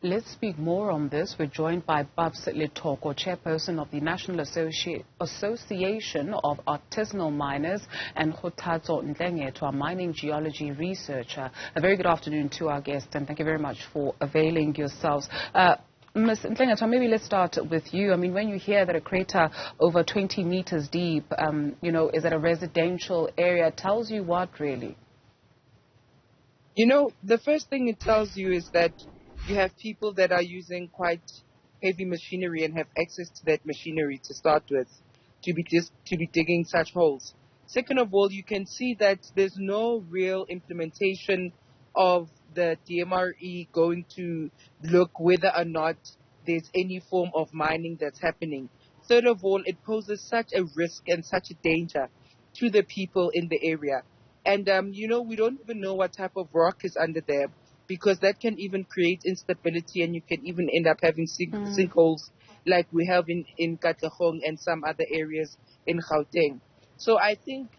Let's speak more on this. We're joined by Paps, Lethoko, chairperson of the National Association of Artisanal Miners, and Kgothatso Ntlengetwa, mining geology researcher. A very good afternoon to our guests, and thank you very much for availing yourselves. Ms. Ntlengetwa, maybe let's start with you. I mean, when you hear that a crater over 20 meters deep, is at a residential area, it tells you what, really? You know, the first thing it tells you is that you have people that are using quite heavy machinery and have access to that machinery to start with, to be digging such holes. Second of all, you can see that there's no real implementation of the DMRE going to look whether or not there's any form of mining that's happening. Third of all, it poses such a risk and such a danger to the people in the area. And, we don't even know what type of rock is under there, because that can even create instability, and you can even end up having sinkholes like we have in Katlehong and some other areas in Gauteng. So I think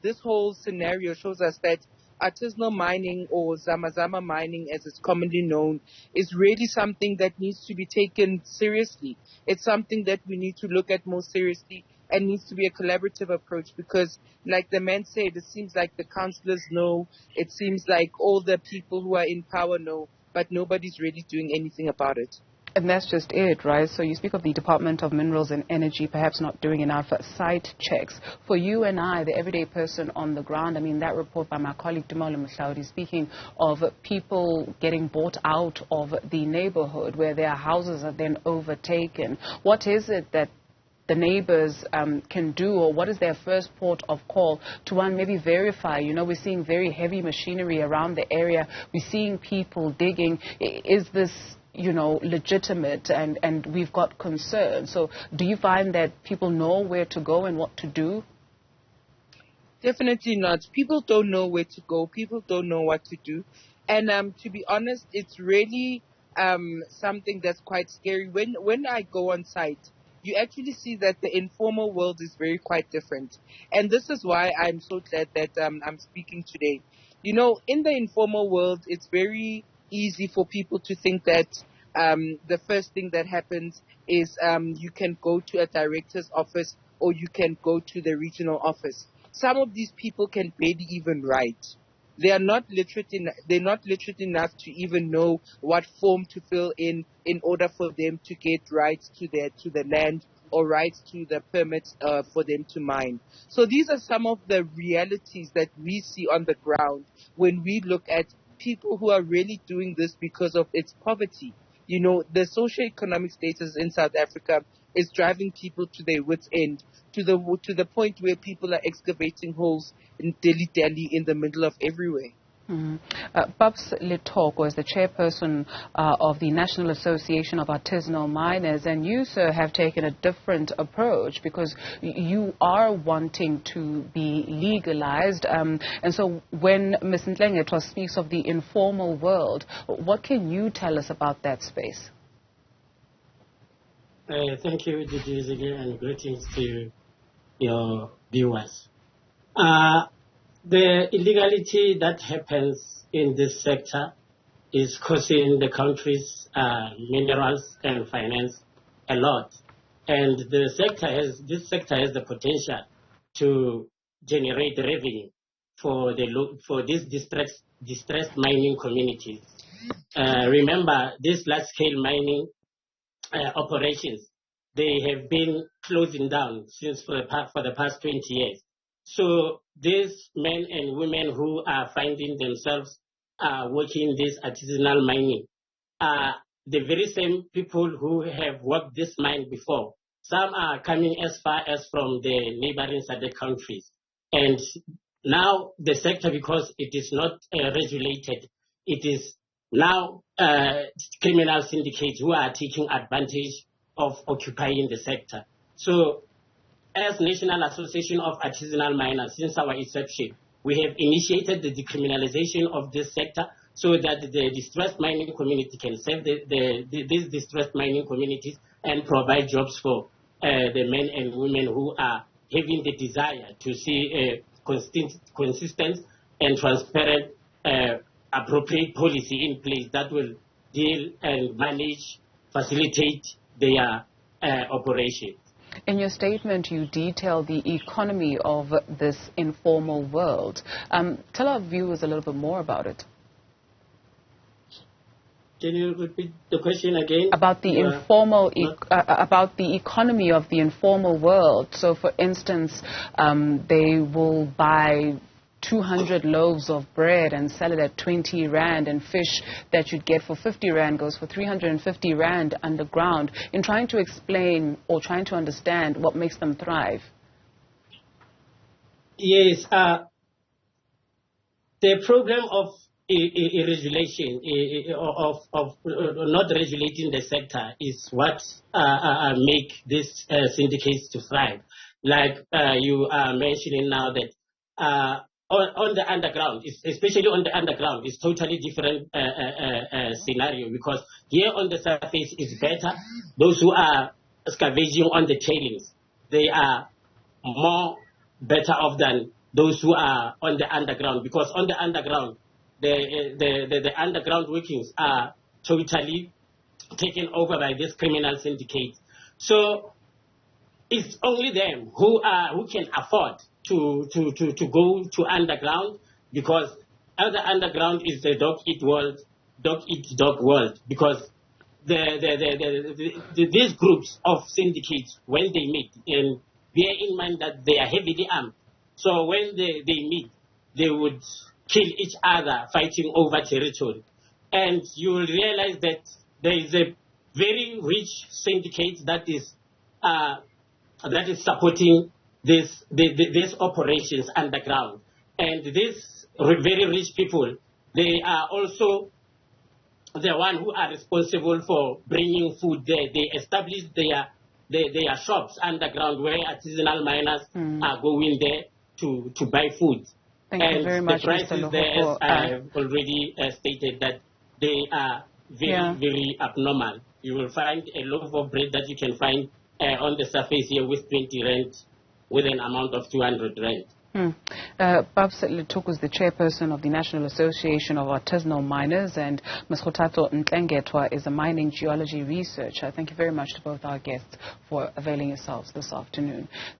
this whole scenario shows us that artisanal mining, or Zama mining as it's commonly known, is really something that needs to be taken seriously. It's something that we need to look at more seriously, and needs to be a collaborative approach, because like the man said, it seems like the councillors know, it seems like all the people who are in power know, but nobody's really doing anything about it. And that's just it, right? So you speak of the Department of Minerals and Energy perhaps not doing enough site checks. For you and I, the everyday person on the ground, I mean, that report by my colleague Dumole Mhlaudi, speaking of people getting bought out of the neighborhood where their houses are then overtaken. What is it that the neighbors can do, or what is their first port of call to maybe verify? We're seeing very heavy machinery around the area. We're seeing people digging. Is this, legitimate? And we've got concerns. So do you find that people know where to go and what to do? Definitely not. People don't know where to go. People don't know what to do. And to be honest, it's really something that's quite scary. When I go on site, you actually see that the informal world is quite different. And this is why I'm so glad that I'm speaking today. In the informal world, it's very easy for people to think that the first thing that happens is you can go to a director's office, or you can go to the regional office. Some of these people can barely even write. They are not literate enough to even know what form to fill in order for them to get rights to the land, or rights to the permits for them to mine. So these are some of the realities that we see on the ground when we look at people who are really doing this because of its poverty. The socioeconomic status in South Africa is driving people to their wits' end, to the point where people are excavating holes in dilly-dally in the middle of everywhere. Paps Lethoko is the chairperson of the National Association of Artisanal Miners, and you, sir, have taken a different approach because you are wanting to be legalized. And so when Ms. Ntlengetwa speaks of the informal world, what can you tell us about that space? Thank you, Didi, and greetings to your viewers. The illegality that happens in this sector is costing the country's minerals and finance a lot. And this sector has the potential to generate revenue for these distressed mining communities. Remember, these large-scale mining operations, they have been closing down since for the past 20 years. So these men and women who are finding themselves working this artisanal mining are the very same people who have worked this mine before. Some are coming as far as from the neighboring SADC countries. And now the sector, because it is not regulated, it is now criminal syndicates who are taking advantage of occupying the sector. So as National Association of Artisanal Miners, since our inception, we have initiated the decriminalization of this sector so that the distressed mining community can save these distressed mining communities and provide jobs for the men and women who are having the desire to see a consistent and transparent appropriate policy in place that will deal and manage, facilitate their operations. In your statement, you detail the economy of this informal world. Tell our viewers a little bit more about it. Can you repeat the question again? About the about the economy of the informal world. So, for instance, they will buy 200 loaves of bread and sell it at 20 rand, and fish that you'd get for 50 rand goes for 350 rand underground, in trying to explain or trying to understand what makes them thrive. Yes, the problem of regulation, of not regulating the sector, is what make these syndicates to thrive. Like you are mentioning now that on the underground, especially on the underground, it's totally different scenario, because here on the surface is better. Those who are scavenging on the tailings, they are more better off than those who are on the underground, because on the underground, the underground workings are totally taken over by this criminal syndicate. So it's only them who can afford to go to underground, because other underground is the dog eat dog world, because these groups of syndicates, when they meet, and bear in mind that they are heavily armed, so when they meet, they would kill each other fighting over territory. And you will realize that there is a very rich syndicate that is supporting these operations underground. And these very rich people, they are also the one who are responsible for bringing food there. They establish their shops underground, where artisanal miners are going there to buy food. Thank you very much, the prices Mr. there, Lethoko. I have already stated that they are very abnormal. You will find a loaf of bread that you can find on the surface here with 20 rand, with an amount of 200 rand. Paps Lethoko is the chairperson of the National Association of Artisanal Miners, and Ms. Kgothatso Ntlengetwa is a mining geology researcher. Thank you very much to both our guests for availing yourselves this afternoon.